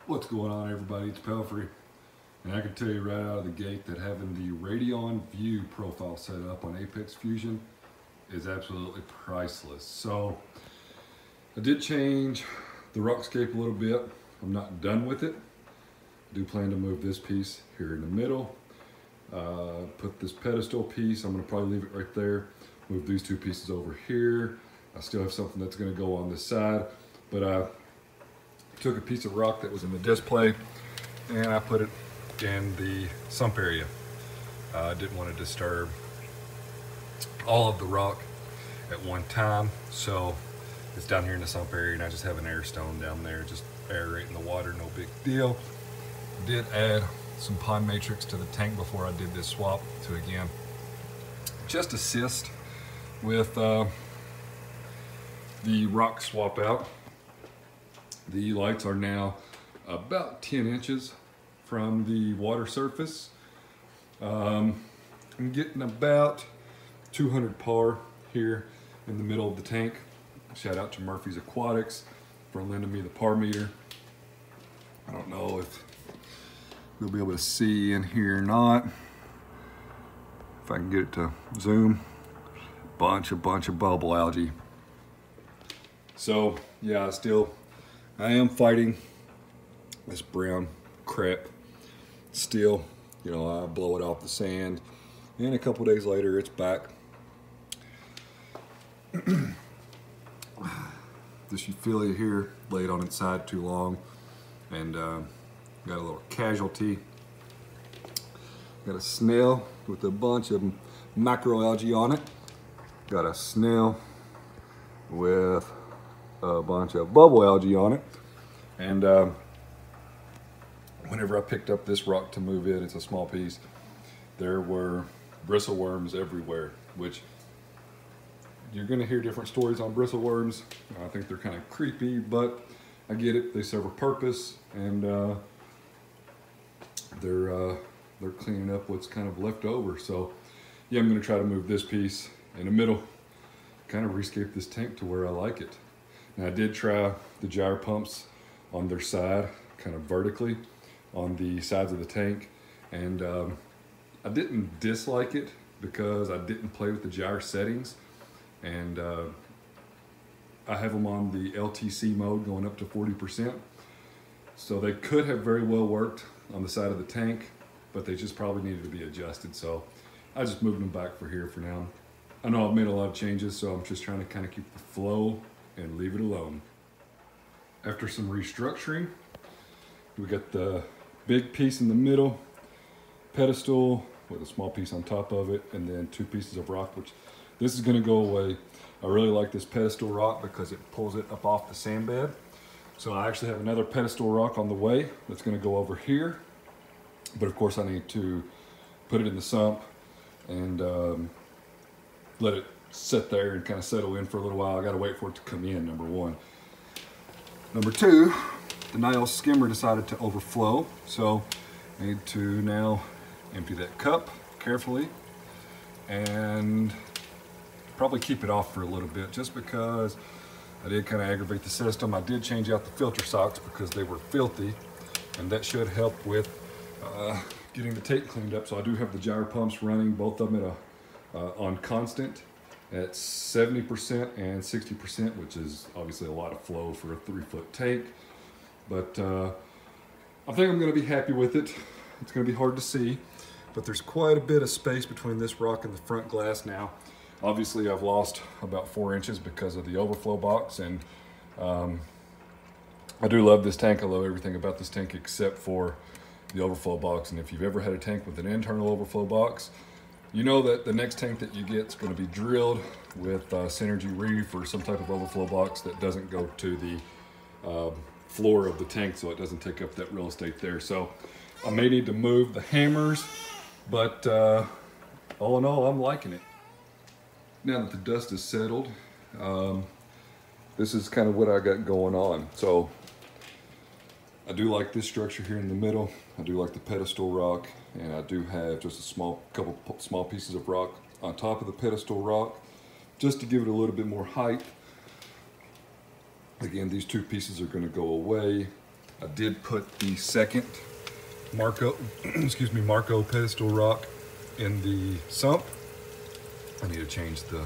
What's going on, everybody? It's Pelfrey, and I can tell you right out of the gate that having the Radeon View profile set up on Apex Fusion is absolutely priceless. So I did change the rockscape a little bit. I'm not done with it. I do plan to move this piece here in the middle. Put this pedestal piece, I'm going to probably leave it right there. Move these two pieces over here. I still have something that's going to go on this side, but I took a piece of rock that was in the display and I put it in the sump area. I didn't want to disturb all of the rock at one time, so it's down here in the sump area, and I just have an air stone down there, just aerating the water, no big deal. Did add some pond matrix to the tank before I did this swap to, again, just assist with the rock swap out. The lights are now about 10 inches from the water surface. I'm getting about 200 par here in the middle of the tank. Shout out to Murphy's Aquatics for lending me the par meter. I don't know if you'll be able to see in here or not. If I can get it to zoom. Bunch of bubble algae. So yeah, I am fighting this brown crap. Still, you know, I blow it off the sand, and a couple days later it's back. This Euphilia here laid on its side too long, and got a little casualty. Got a snail with a bunch of macroalgae on it. Got a snail with a bunch of bubble algae on it. And whenever I picked up this rock to move it, it's a small piece, there were bristleworms everywhere, which you're going to hear different stories on bristleworms. I think they're kind of creepy, but I get it. They serve a purpose, and they're cleaning up what's kind of left over. So yeah, I'm going to try to move this piece in the middle, kind of rescape this tank to where I like it. Now, I did try the gyre pumps on their side, kind of vertically on the sides of the tank, and I didn't dislike it because I didn't play with the gyre settings, and I have them on the LTC mode going up to 40%, so they could have very well worked on the side of the tank, but they just probably needed to be adjusted, so I just moved them back for here for now. I know I've made a lot of changes, so I'm just trying to kind of keep the flow and leave it alone. After some restructuring, we got the big piece in the middle, pedestal with a small piece on top of it, and then two pieces of rock, which this is going to go away. I really like this pedestal rock because it pulls it up off the sand bed. So I actually have another pedestal rock on the way that's going to go over here, but of course I need to put it in the sump and let it sit there and kind of settle in for a little while. I got to wait for it to come in, number one. Number two, the Nile skimmer decided to overflow, so I need to now empty that cup carefully and probably keep it off for a little bit, just because I did kind of aggravate the system. I did change out the filter socks because they were filthy, and that should help with getting the tape cleaned up. So I do have the gyre pumps running, both of them at on constant at 70% and 60%, which is obviously a lot of flow for a 3-foot tank. But I think I'm going to be happy with it. It's going to be hard to see, but there's quite a bit of space between this rock and the front glass now. Obviously, I've lost about 4 inches because of the overflow box, and I do love this tank. I love everything about this tank except for the overflow box. And if you've ever had a tank with an internal overflow box, you know that the next tank that you get is going to be drilled with Synergy Reefer or some type of overflow box that doesn't go to the floor of the tank, so it doesn't take up that real estate there. So I may need to move the hammers, but all in all, I'm liking it. Now that the dust is settled, this is kind of what I got going on. So I do like this structure here in the middle. I do like the pedestal rock, and I do have just a couple small pieces of rock on top of the pedestal rock, just to give it a little bit more height. Again, these two pieces are going to go away. I did put the second Marco, excuse me, Marco pedestal rock in the sump. I need to change the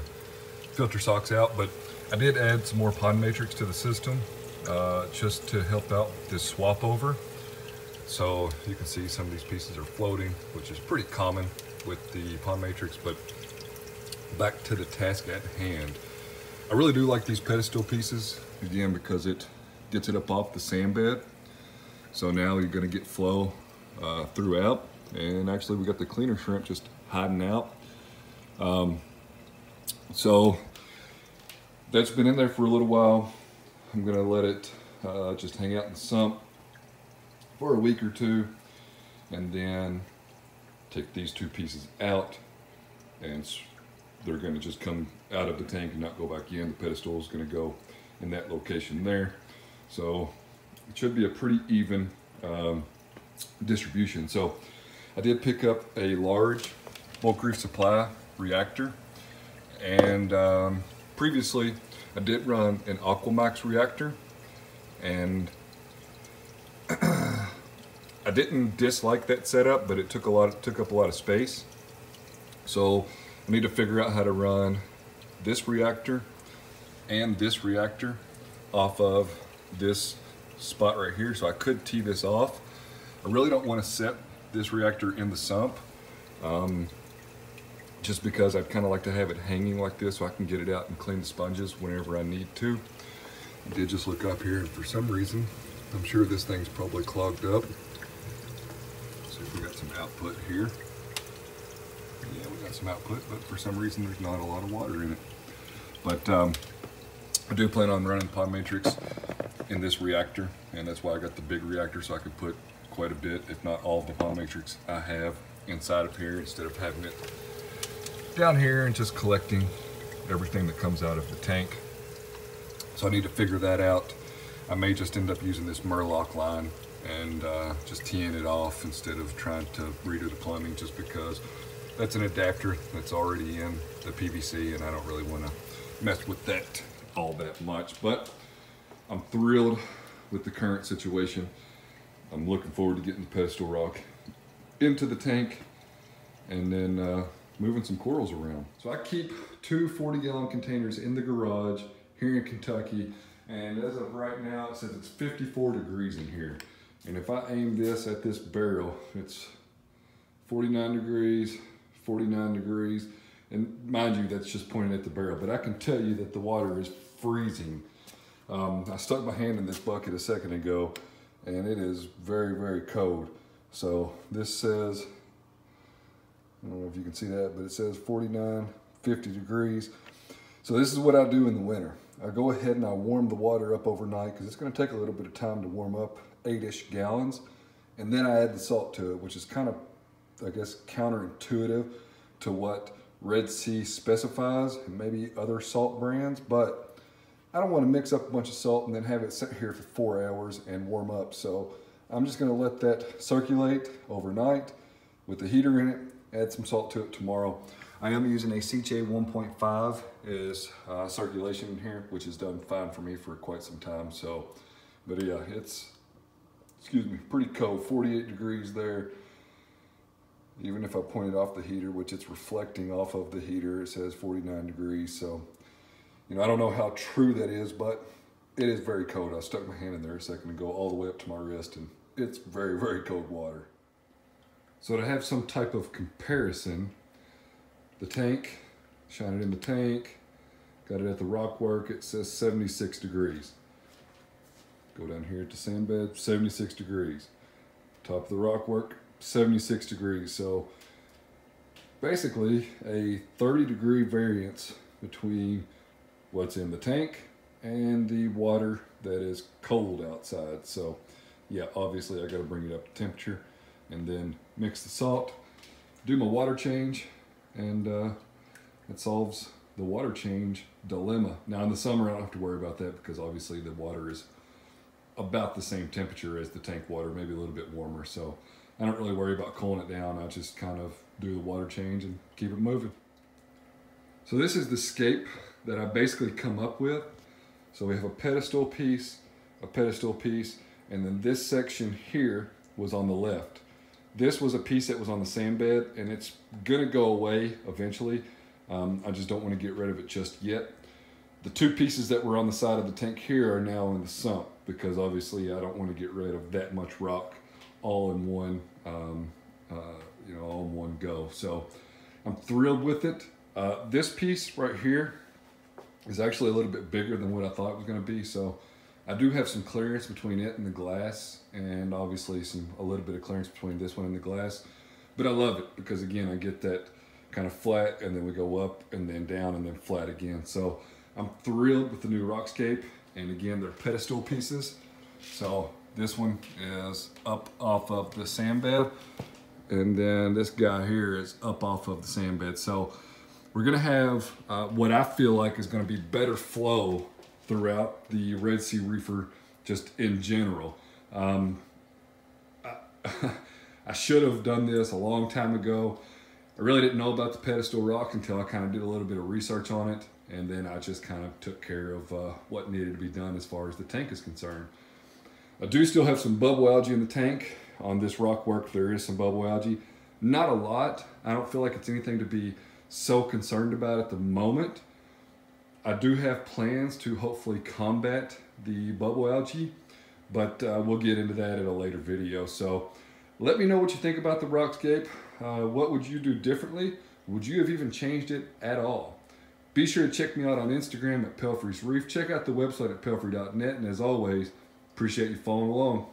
filter socks out, but I did add some more pond matrix to the system just to help out this swap over. So you can see some of these pieces are floating, which is pretty common with the pond matrix. But back to the task at hand. I really do like these pedestal pieces, again, because it gets it up off the sand bed. So now you're gonna get flow throughout. And actually we got the cleaner shrimp just hiding out. So that's been in there for a little while. I'm gonna let it just hang out in the sump for a week or two, and then take these two pieces out, and they're gonna just come out of the tank and not go back in. The pedestal is gonna go in that location there. So it should be a pretty even distribution. So I did pick up a large bulk reef supply reactor, and previously I did run an Aquamax reactor, and I didn't dislike that setup, but it took up a lot of space. So I need to figure out how to run this reactor and this reactor off of this spot right here. So I could tee this off. I really don't want to set this reactor in the sump, just because I'd kind of like to have it hanging like this so I can get it out and clean the sponges whenever I need to. I did just look up here, and for some reason, I'm sure this thing's probably clogged up. See if we got some output here. Yeah, we got some output, but for some reason there's not a lot of water in it. But I do plan on running pond matrix in this reactor, and that's why I got the big reactor, so I could put quite a bit, if not all of the pond matrix I have inside of here, instead of having it down here and just collecting everything that comes out of the tank. So I need to figure that out. I may just end up using this Murloc line and just teeing it off instead of trying to redo the plumbing, just because that's an adapter that's already in the PVC and I don't really want to mess with that all that much. But I'm thrilled with the current situation. I'm looking forward to getting the pedestal rock into the tank and then moving some corals around. So I keep two 40-gallon containers in the garage here in Kentucky, and as of right now it says it's 54 degrees in here. And if I aim this at this barrel, it's 49 degrees, 49 degrees, and mind you, that's just pointing at the barrel, but I can tell you that the water is freezing. I stuck my hand in this bucket a second ago, and it is very, very cold. So this says, I don't know if you can see that, but it says 49, 50 degrees. So this is what I do in the winter. I go ahead and I warm the water up overnight, because it's going to take a little bit of time to warm up 8-ish gallons. And then I add the salt to it, which is kind of, I guess, counterintuitive to what Red Sea specifies and maybe other salt brands. But I don't want to mix up a bunch of salt and then have it sit here for 4 hours and warm up. So I'm just going to let that circulate overnight with the heater in it. Add some salt to it tomorrow. I am using a CJ 1.5 as circulation in here, which has done fine for me for quite some time. So, but yeah, it's, excuse me, pretty cold, 48 degrees there. Even if I point it off the heater, which it's reflecting off of the heater, it says 49 degrees. So, you know, I don't know how true that is, but it is very cold. I stuck my hand in there a second ago, all the way up to my wrist, and it's very, very cold water. So to have some type of comparison, the tank, shine it in the tank, got it at the rock work, it says 76 degrees. Go down here at the sand bed, 76 degrees. Top of the rock work, 76 degrees. So basically a 30-degree variance between what's in the tank and the water that is cold outside. So yeah, obviously I got to bring it up to temperature and then mix the salt, do my water change, and it solves the water change dilemma. Now in the summer I don't have to worry about that, because obviously the water is about the same temperature as the tank water, maybe a little bit warmer. So I don't really worry about cooling it down. I just kind of do the water change and keep it moving. So this is the scape that I basically come up with. So we have a pedestal piece, and then this section here was on the left. This was a piece that was on the sand bed, and it's gonna go away eventually. I just don't want to get rid of it just yet. The two pieces that were on the side of the tank here are now in the sump, because obviously I don't want to get rid of that much rock all in one, you know, all in one go. So I'm thrilled with it. This piece right here is actually a little bit bigger than what I thought it was going to be. So I do have some clearance between it and the glass, and obviously a little bit of clearance between this one and the glass. But I love it because, again, I get that kind of flat, and then we go up and then down and then flat again. So I'm thrilled with the new Rockscape, and again, they're pedestal pieces. So this one is up off of the sand bed, and then this guy here is up off of the sand bed. So we're gonna have what I feel like is gonna be better flow throughout the Red Sea Reefer, just in general. I should have done this a long time ago. I really didn't know about the pedestal rock until I kind of did a little bit of research on it, and then I just kind of took care of what needed to be done as far as the tank is concerned. I do still have some bubble algae in the tank. On this rock work, there is some bubble algae. Not a lot. I don't feel like it's anything to be so concerned about at the moment. I do have plans to hopefully combat the bubble algae, but we'll get into that in a later video. So let me know what you think about the Rockscape. What would you do differently? Would you have even changed it at all? Be sure to check me out on Instagram at Pelfrey's Reef. Check out the website at pelfrey.net, and as always, appreciate you following along.